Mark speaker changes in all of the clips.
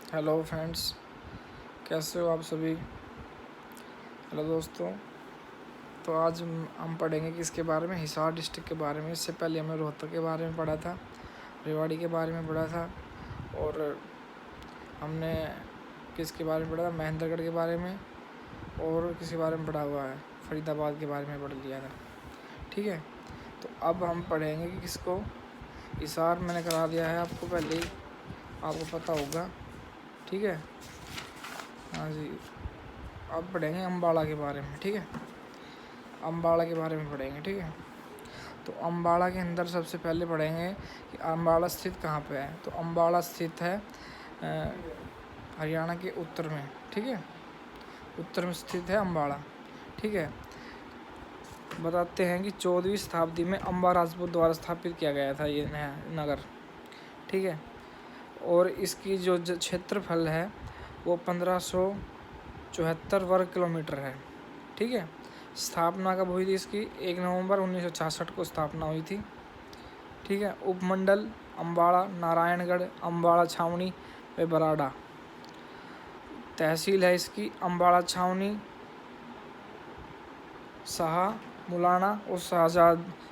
Speaker 1: Hello friends, कैसे हो आप सभी। हेलो दोस्तों। तो आज हम पढ़ेंगे किसके बारे में, हिसार डिस्ट्रिक्ट के बारे में। इससे पहले हमने रोहतक के बारे में पढ़ा था, रेवाड़ी के बारे में पढ़ा था, और हमने किसके बारे में पढ़ा था, महेंद्रगढ़ के बारे में, और किसके बारे में पढ़ा हुआ है, फरीदाबाद के बारे में पढ़ लिया था। ठीक है, तो अब हम पढ़ेंगे कि किसको। हिसार मैंने करा दिया है आपको पहले ही, आपको पता होगा। ठीक है, हाँ जी। अब पढ़ेंगे अम्बाड़ा के बारे में। ठीक है, अम्बाड़ा के बारे में पढ़ेंगे। ठीक है, तो अम्बाड़ा के अंदर सबसे पहले पढ़ेंगे कि अम्बाड़ा स्थित कहाँ पे है। तो अम्बाड़ा स्थित है हरियाणा के उत्तर में। ठीक है, उत्तर में स्थित है अम्बाड़ा। ठीक है, बताते हैं कि 14वीं शताब्दी में अम्बा राजपूत द्वारा स्थापित किया गया था ये नगर। ठीक है, और इसकी जो क्षेत्रफल है वो 1574 वर्ग किलोमीटर है। ठीक है, स्थापना कब हुई थी इसकी, 1 नवंबर 1966 को स्थापना हुई थी। ठीक है, उपमंडल अम्बाड़ा, नारायणगढ़, अम्बाड़ा छावनी व बराड़ा। तहसील है इसकी अम्बाड़ा छावनी, शाह मुलाना और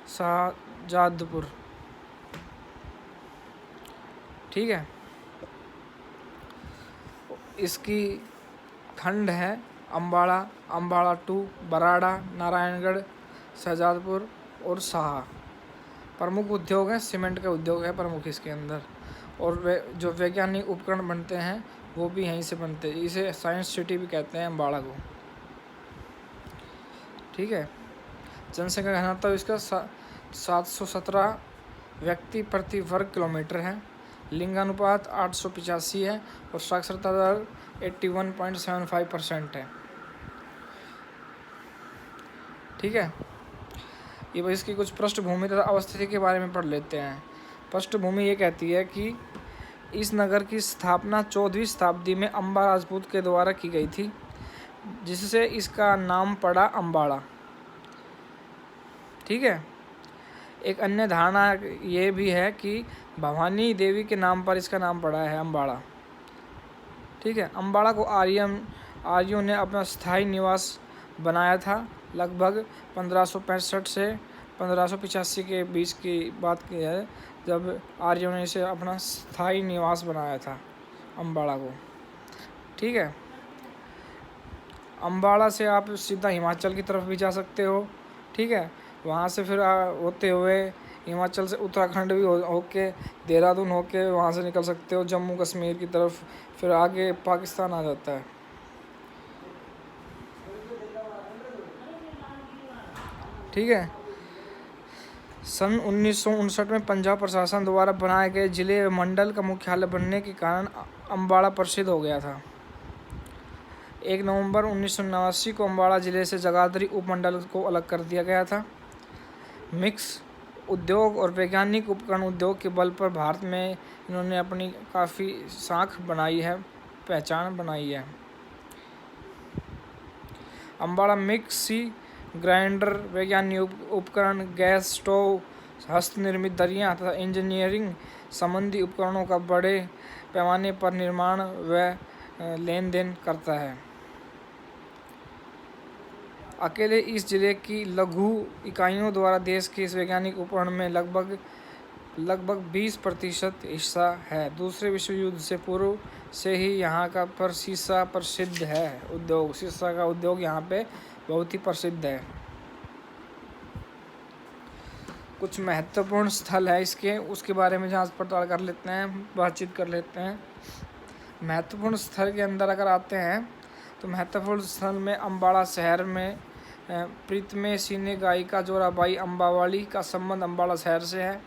Speaker 1: शाहजादपुर। ठीक है, इसकी खंड है अम्बाड़ा, अम्बाड़ा 2, बराड़ा, नारायणगढ़, शाहजादपुर और शाह। प्रमुख उद्योग है, सीमेंट का उद्योग है प्रमुख इसके अंदर। और वे जो वैज्ञानिक उपकरण बनते हैं वो भी यहीं से बनते हैं। इसे साइंस सिटी भी कहते हैं अम्बाड़ा को। ठीक है, जनसंख्या घनत्व इसका 717 व्यक्ति प्रति वर्ग किलोमीटर है। लिंगानुपात 885 है और साक्षरता दर 81.75% है। ठीक है, ये इसकी कुछ पृष्ठभूमि तथा अवस्थिति के बारे में पढ़ लेते हैं। पृष्ठभूमि ये कहती है कि इस नगर की स्थापना 14वीं शताब्दी में अम्बा राजपूत के द्वारा की गई थी, जिससे इसका नाम पड़ा अम्बाड़ा। ठीक है, एक अन्य धारणा ये भी है कि भवानी देवी के नाम पर इसका नाम पड़ा है अम्बाड़ा। ठीक है, अम्बाड़ा को आर्यों ने अपना स्थायी निवास बनाया था। लगभग 1565 से 1585 के बीच की बात की है, जब आर्यों ने इसे अपना स्थायी निवास बनाया था अम्बाड़ा को। ठीक है, अम्बाड़ा से आप सीधा हिमाचल की तरफ भी जा सकते हो। ठीक है, वहाँ से फिर होते हुए हिमाचल से उत्तराखंड भी होके देहरादून होके वहाँ से निकल सकते हो जम्मू कश्मीर की तरफ, फिर आगे पाकिस्तान आ जाता है। ठीक है, सन 1959 में पंजाब प्रशासन द्वारा बनाए गए जिले मंडल का मुख्यालय बनने के कारण अम्बाड़ा प्रसिद्ध हो गया था। 1 नवंबर 1989 को अम्बाड़ा जिले से जगाधरी उपमंडल को अलग कर दिया गया था। मिक्स उद्योग और वैज्ञानिक उपकरण उद्योग के बल पर भारत में इन्होंने अपनी काफ़ी साख बनाई है, पहचान बनाई है। अम्बाड़ा मिक्सी ग्राइंडर, वैज्ञानिक उपकरण, गैस स्टोव, हस्तनिर्मित दरियाँ तथा इंजीनियरिंग संबंधी उपकरणों का बड़े पैमाने पर निर्माण व लेन देन करता है। अकेले इस जिले की लघु इकाइयों द्वारा देश के इस वैज्ञानिक उपकरण में लगभग 20% हिस्सा है। दूसरे विश्व युद्ध से पूर्व से ही यहाँ का शीशा प्रसिद्ध है उद्योग। शीशा का उद्योग यहाँ पे बहुत ही प्रसिद्ध है। कुछ महत्वपूर्ण स्थल है इसके, उसके बारे में जांच पड़ताल कर लेते हैं, बातचीत कर लेते हैं। महत्वपूर्ण स्थल के अंदर अगर आते हैं तो महत्वपूर्ण स्थल में अम्बाड़ा शहर में प्रीतमे सीने गायिका जोराबाई अम्बावाली का संबंध अम्बाड़ा शहर से है।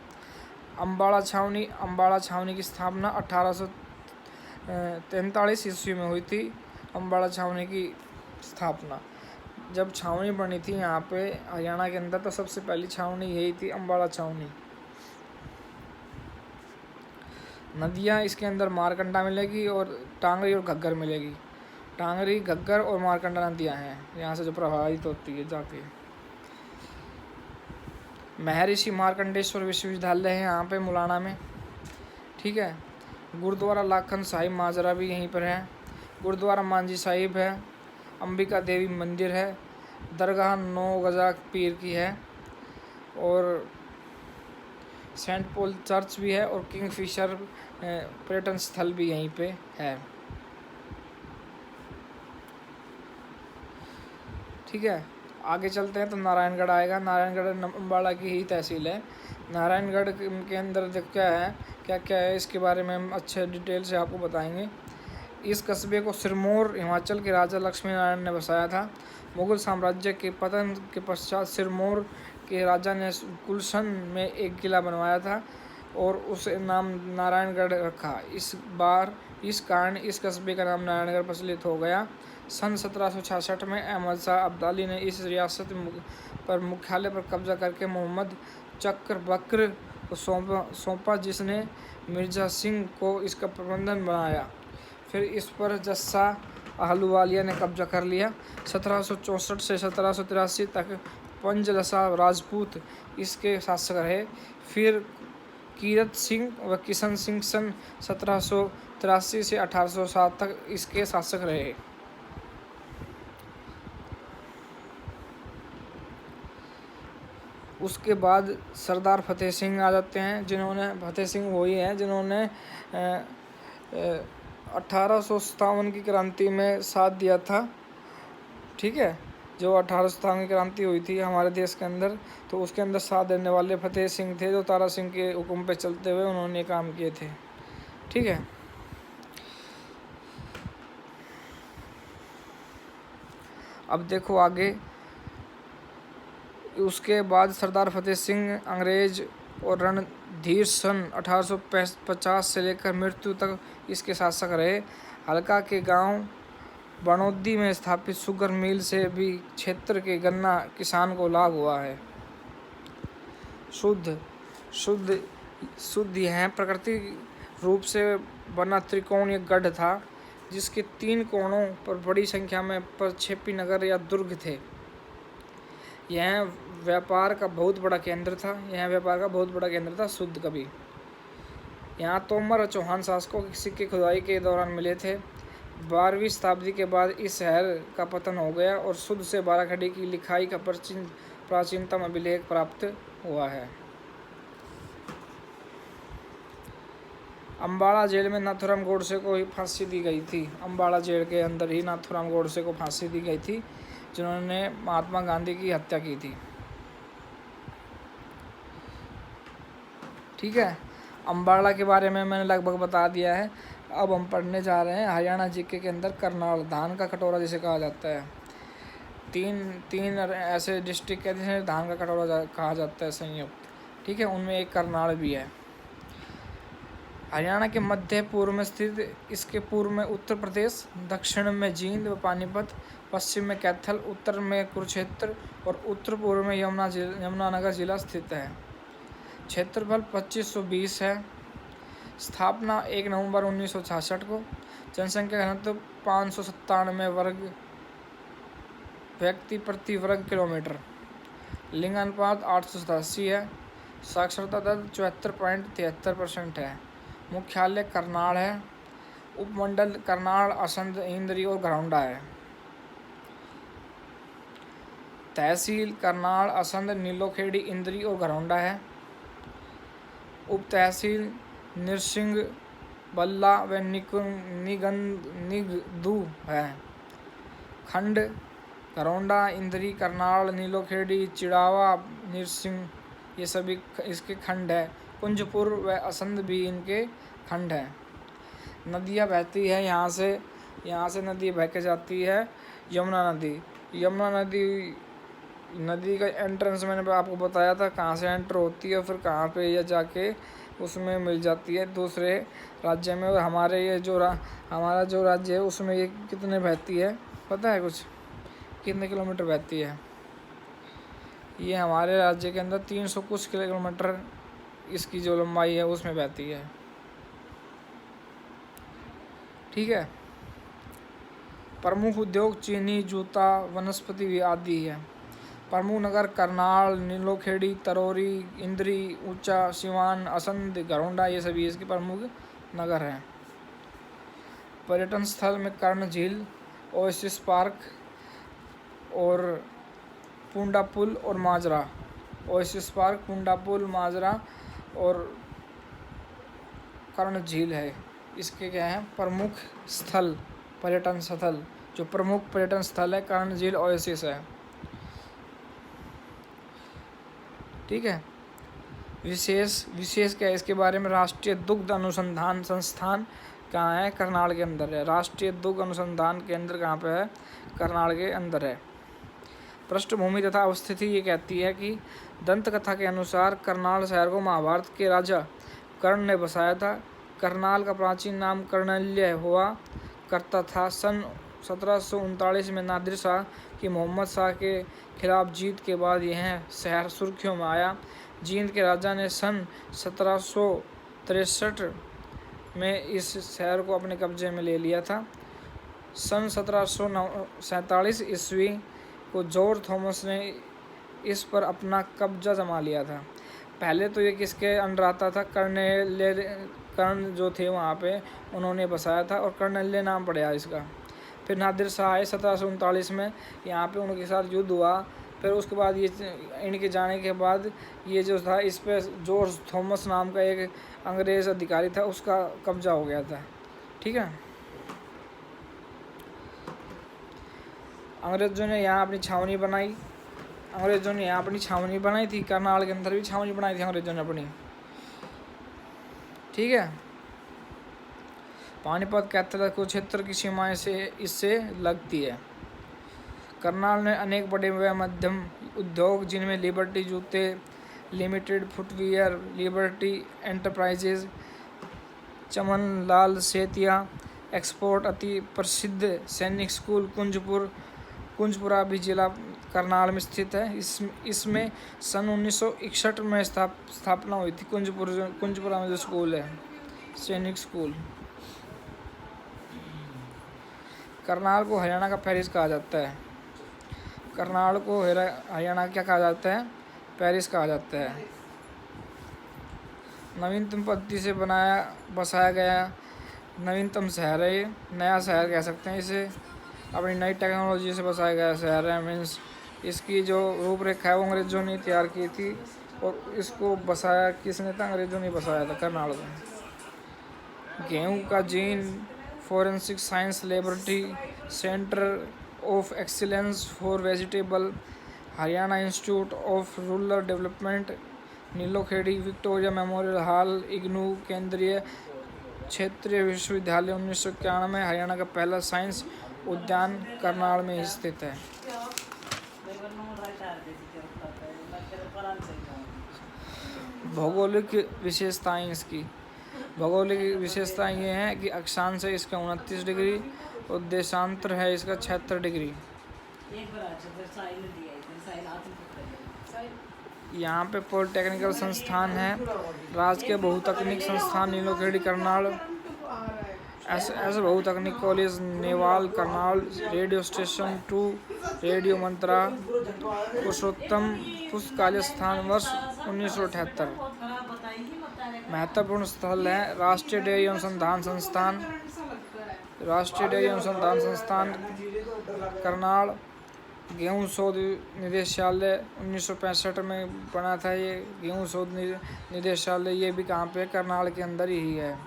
Speaker 1: अम्बाड़ा छावनी की स्थापना 1843 ईस्वी में हुई थी। अम्बाड़ा छावनी की स्थापना जब छावनी बनी थी यहाँ पे हरियाणा के अंदर, तो सबसे पहली छावनी यही थी अम्बाड़ा छावनी। नदियाँ इसके अंदर मारकंडा मिलेगी और टांगरी और घग्गर मिलेगी। टांगरी, घग्गर और मारकंडा नदियाँ हैं यहाँ से जो प्रभावित होती है जाके। महर्षि मार्कंडेश्वर विश्वविद्यालय है यहाँ पे मुलाना में। ठीक है, गुरुद्वारा लाखन साहिब माजरा भी यहीं पर है। गुरुद्वारा मांझी साहिब है। अंबिका देवी मंदिर है। दरगाह 9 गजा पीर की है। और सेंट पॉल चर्च भी है। और किंगफिशर पर्यटन स्थल भी यहीं पे है। ठीक है, आगे चलते हैं तो नारायणगढ़ आएगा। नारायणगढ़ अम्बाला की ही तहसील है। नारायणगढ़ के अंदर देख क्या है, क्या क्या है, इसके बारे में हम अच्छे डिटेल से आपको बताएंगे। इस कस्बे को सिरमौर हिमाचल के राजा लक्ष्मी नारायण ने बसाया था। मुगल साम्राज्य के पतन के पश्चात सिरमौर के राजा ने कुलसन में एक किला बनवाया था और उसे नाम नारायणगढ़ रखा। इस कारण इस कस्बे का नाम नारायणगढ़ प्रचलित हो गया। सन 1766 में अहमद शाह अब्दाली ने इस रियासत पर मुख्यालय पर कब्जा करके मोहम्मद चक्रबक्र को सौंपा, जिसने मिर्जा सिंह को इसका प्रबंधन बनाया। फिर इस पर जस्सा आहलूवालिया ने कब्जा कर लिया। 1764 से 1783 तक पंजलसा राजपूत इसके शासक रहे। फिर कीरत सिंह व किशन सिंह सन 1783 से 1807 तक इसके शासक रहे। उसके बाद सरदार फतेह सिंह आ जाते हैं, फतेह सिंह वही हैं जिन्होंने 1857 की क्रांति में साथ दिया था। ठीक है, जो 1857 की क्रांति हुई थी हमारे देश के अंदर, तो उसके अंदर साथ देने वाले फतेह सिंह थे, जो तारा सिंह के हुक्म पे चलते हुए उन्होंने काम किए थे। ठीक है, अब देखो आगे। उसके बाद सरदार फतेह सिंह अंग्रेज और रणधीर सन 1850 से लेकर मृत्यु तक इसके शासक रहे। हल्का के गांव बनौदी में स्थापित शुगर मिल से भी क्षेत्र के गन्ना किसान को लाभ हुआ है। शुद्ध यह प्राकृतिक रूप से बना त्रिकोणीय गढ़ था, जिसके 3 कोणों पर बड़ी संख्या में प्रक्षेपी नगर या दुर्ग थे। यह व्यापार का बहुत बड़ा केंद्र था। शुद्ध कभी यहाँ तोमर और चौहान शासकों के सिक्के खुदाई के दौरान मिले थे। 12वीं शताब्दी के बाद इस शहर का पतन हो गया और शुद्ध से 12 खड़ी की लिखाई का प्राचीनतम अभिलेख प्राप्त हुआ है। अम्बाड़ा जेल में नाथूराम गोडसे को ही फांसी दी गई थी। अम्बाड़ा जेल के अंदर ही नाथूराम गोडसे को फांसी दी गई थी, जिन्होंने महात्मा गांधी की हत्या की थी। ठीक है, अम्बाड़ा के बारे में मैंने लगभग बता दिया है। अब हम पढ़ने जा रहे हैं हरियाणा जीके के अंदर करनाल, धान का कटोरा जिसे कहा जाता है। तीन ऐसे डिस्ट्रिक्ट है जिन्हें धान का कटोरा कहा जाता है संयुक्त। ठीक है, उनमें एक करनाल भी है। हरियाणा के मध्य पूर्व में स्थित इसके पूर्व में उत्तर प्रदेश, दक्षिण में जींद व पानीपत, पश्चिम में कैथल, उत्तर में कुरुक्षेत्र और उत्तर पूर्व में यमुनानगर जिला स्थित है। क्षेत्रफल 2520 है। स्थापना 1 नवंबर 1966 को। जनसंख्या घनत्व 597 वर्ग व्यक्ति प्रति वर्ग किलोमीटर। लिंग अनुपात 887 है। साक्षरता दर 74.73% है। मुख्यालय करनाल है। उपमंडल करनाल, असंध, इंद्री और घरौंडा है। तहसील करनाल, असंध, नीलोखेड़ी, इंद्री और घरौंडा है। उप तहसील निरसिंह, बल्ला व निगंदू है। खंड घरौंडा, इंद्री, करनाल, नीलोखेड़ी, चिड़ावा, निरसिंह, ये सभी इसके खंड है। कुंजपुर व असंध भी इनके खंड हैं। नदियाँ बहती है यहाँ से नदी बह के जाती है यमुना नदी का एंट्रेंस मैंने आपको बताया था कहाँ से एंटर होती है, फिर कहाँ पे ये जाके उसमें मिल जाती है दूसरे राज्य में। और हमारा जो राज्य है उसमें ये कितने बहती है पता है कुछ, कितने किलोमीटर बहती है? ये हमारे राज्य के अंदर 300 कुछ किलोमीटर इसकी जो लंबाई है उसमें बहती है। ठीक है, प्रमुख उद्योग चीनी, जूता, वनस्पति आदि है। प्रमुख नगर करनाल, नीलोखेड़ी, तरौरी, इंद्री, ऊंचा, सिवान, असंध, घरौंडा, ये सभी इसके प्रमुख नगर है। पर्यटन स्थल में कर्ण झील, ओएसिस पार्क और पुंडा पुल और माजरा। ओएसिस पार्क, पुंडा पुल, माजरा और कर्ण झील है। इसके क्या है प्रमुख स्थल, पर्यटन स्थल। जो प्रमुख पर्यटन स्थल है कर्ण झील, ओएसिस है। ठीक है। विशेष क्या है इसके बारे में? राष्ट्रीय दुग्ध अनुसंधान संस्थान कहाँ है? करनाल के अंदर है। राष्ट्रीय दुग्ध अनुसंधान केंद्र कहाँ पे है? करनाल के अंदर है। पृष्ठभूमि तथा अवस्थिति ये कहती है कि दंत कथा के अनुसार करनाल शहर को महाभारत के राजा कर्ण ने बसाया था। करनाल का प्राचीन नाम कर्णल्य हुआ करता था। सन 1739 में नादिर शाह की मोहम्मद शाह के खिलाफ जीत के बाद यह शहर सुर्खियों में आया। जींद के राजा ने सन 1763 में इस शहर को अपने कब्जे में ले लिया था। सन 1747 ईस्वी को जॉर्ज थॉमस ने इस पर अपना कब्जा जमा लिया था। पहले तो ये किसके अंडर आता था? कर्ण जो थे वहाँ पे उन्होंने बसाया था और कर्णल्य नाम पड़ा इसका। फिर नादिर शाह आए 1739 में, यहाँ पे उनके साथ युद्ध हुआ। फिर उसके बाद ये इनके जाने के बाद ये जो था इस पे जॉर्ज थॉमस नाम का एक अंग्रेज़ अधिकारी था, उसका कब्जा हो गया था। ठीक है। अंग्रेज़ों ने यहाँ अपनी छावनी बनाई। अंग्रेज़ों ने यहाँ अपनी छावनी बनाई थी। करनाल के अंदर भी छावनी बनाई थी अंग्रेज़ों ने अपनी। ठीक है। पानीपत कैथल कुरुक्षेत्र की सीमाएं से इससे लगती है। करनाल ने अनेक बड़े व मध्यम उद्योग, जिनमें लिबर्टी जूते limited, footwear liberty enterprises, Chaman Lal Setia export, अति प्रसिद्ध सैनिक स्कूल कुंजपुरा भी जिला करनाल में स्थित है। इसमें सन 1961 में स्थापना हुई थी। कुंजपुरा में जो स्कूल है सैनिक स्कूल। करनाल को हरियाणा का पेरिस कहा जाता है। करनाल को हरियाणा क्या कहा जाता है? पेरिस कहा जाता है। नवीनतम पद्धति से बसाया गया नवीनतम शहर है ये। नया शहर कह सकते हैं इसे। अपनी नई टेक्नोलॉजी से बसाया गया शहर है। मीन्स इसकी जो रूपरेखा है वो अंग्रेज़ों ने तैयार की थी और इसको बसाया किसने था? अंग्रेज़ों ने बसाया था करनाल को। गेहूँ का gene forensic science laboratory, centre of excellence for vegetable, Haryana institute of rural development, Nilokheri, Victoria memorial hall, IGNOU, केंद्रीय क्षेत्रीय विश्वविद्यालय 1991, हरियाणा का पहला साइंस उद्यान करनाल में स्थित है। भौगोलिक विशेषताएं इसकी। भौगोलिक विशेषताएं ये हैं कि अक्षांश है इसका 29 डिग्री और देशांतर है इसका 76 डिग्री। यहाँ पे पॉलिटेक्निकल संस्थान है, राजकीय बहुतकनीक संस्थान नीलोखेड़ी करनाल, ऐसे बहुतकनीक college Newal Karnal, radio station 2 radio Mantra, Purushottam पुस्तकालय स्थान वर्ष 1978। महत्वपूर्ण स्थल है राष्ट्रीय डेयरी अनुसंधान संस्थान, राष्ट्रीय डेयरी अनुसंधान संस्थान करनाल, गेहूँ शोध निदेशालय 1965 में बना था ये गेहूँ शोध निदेशालय। ये भी कहाँ पे? करनाल के अंदर ही है।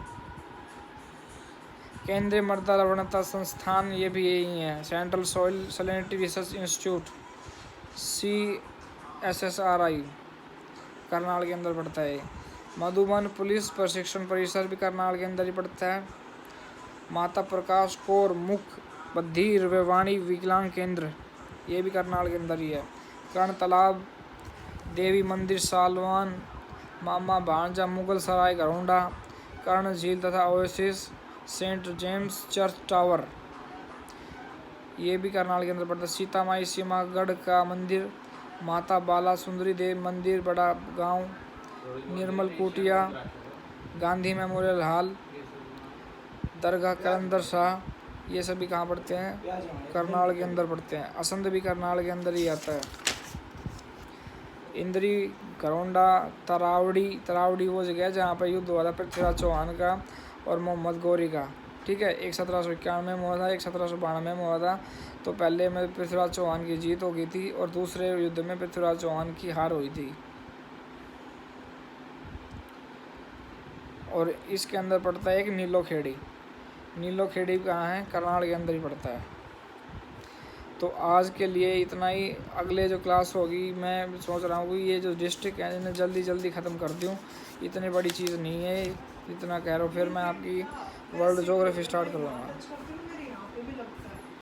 Speaker 1: केंद्रीय मृदा लवणता संस्थान ये भी यही है। Central soil salinity research institute CSSRI Karnal के अंदर पड़ता है। मधुबन पुलिस प्रशिक्षण परिसर भी करनाल के अंदर ही पड़ता है। माता प्रकाश कौर मुख बधिर व वाणी विकलांग केंद्र ये भी करनाल के अंदर ही है। कर्ण तालाब, देवी मंदिर सालवान, मामा भांजा मुगल सराय घरौंडा, कर्ण झील तथा Oasis, Saint James church tower ये भी करनाल के अंदर पड़ता है। सीतामाई सीमागढ़ का मंदिर, माता बाला सुंदरी देव मंदिर बड़ा गांव, निर्मल कुटिया, गांधी मेमोरियल हॉल, दरगाह कलंदर शाह ये सभी कहाँ पड़ते हैं? करनाल के अंदर पड़ते हैं। असंध भी करनाल के अंदर ही आता है। इंद्री, घरौंडा, तरावड़ी वो जगह है जहाँ पर युद्ध हुआ था पृथ्वीराज चौहान का और मोहम्मद गौरी का, ठीक है। एक 1791 में हुआ था, एक 1792 में हुआ था। तो पहले में पृथ्वीराज चौहान की जीत हो गई थी और दूसरे युद्ध में पृथ्वीराज चौहान की हार हुई थी। और इसके अंदर पड़ता है एक नीलोखेड़ी। नीलोखेड़ी कहाँ है? करनाल के अंदर ही पड़ता है। तो आज के लिए इतना ही। अगले जो क्लास होगी मैं सोच रहा हूँ कि ये जो डिस्ट्रिक्ट है इन्हें जल्दी जल्दी ख़त्म कर दूँ, इतनी बड़ी चीज़ नहीं है, इतना कह रहा हूँ। फिर मैं आपकी वर्ल्ड ज्योग्राफी स्टार्ट करूँगा।